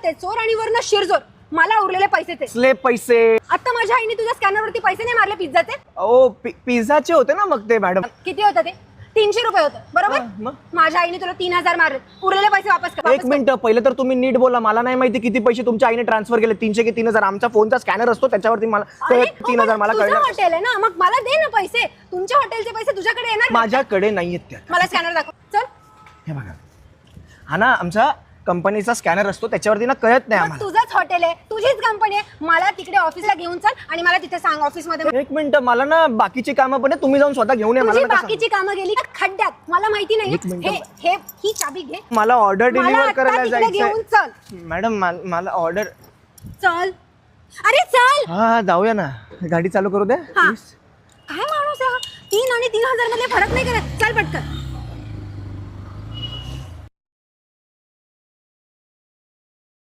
ते चोर आणि वरनं शिरजोर. मला उरलेले पैसे ते स्लेप पैसे. आता माझ्या आईने तुझ्या स्कॅनरवरती पैसे नाही मारले पिझ्झाचे? ओ पिझ्झाचे होते ना मग ते मॅडम. किती होतं ते? 300 रुपये होतं बरोबर. मग? माझ्या आईने तुला 3000 मारले. उरलेले पैसे वापस कर. एक मिनिट, पहिले तर तुम्ही नीट बोला. मला नाही माहिती किती पैसे तुमच्या आईने ट्रान्सफर केले. 300 की 3000. आमचा फोनचा स्कॅनर असतो त्याच्यावरती मला अरे, 3000 मला तुझं कळलं. हॉटेल आहे ना, मग मला दे ना पैसे. तुमच्या हॉटेलचे पैसे तुझ्याकडे येणार का? माझ्याकडे नाहीयेत त्या. मला स्कॅनर दाखव. चल. हे बघा, हा ना आमचा कंपनीचा स्कॅनर असतो त्याच्यावरती ना कळत नाही मग आम्हाला. तुझंच हॉटेल आहे, तुझीच कंपनी आहे. मला तिकडे ऑफिसला घेऊन चल आणि मला तिथे सांग ऑफिसमध्ये. एक मिनिट, मला ना बाकीची कामं पण आहे. तुम्ही जाऊन स्वतः घेऊन या. तुझी मला नका सांगू. बाकीची कामं गेली का खड्ड्यात? मला माहिती नाही. एक मिनिट. ही चाबी घे. मला ऑर्डर मला डिलिव्हर आता करायला तिकडे जायचं घेऊन चल. मॅडम. मला ऑर्डर. चल. अरे चल. हा जाऊया ना. गाडी चालू करू द्या हा. please. काय माणूस आहे हा? 3 आणि 3000 मध्ये फरक नाही करत. चल पटकन.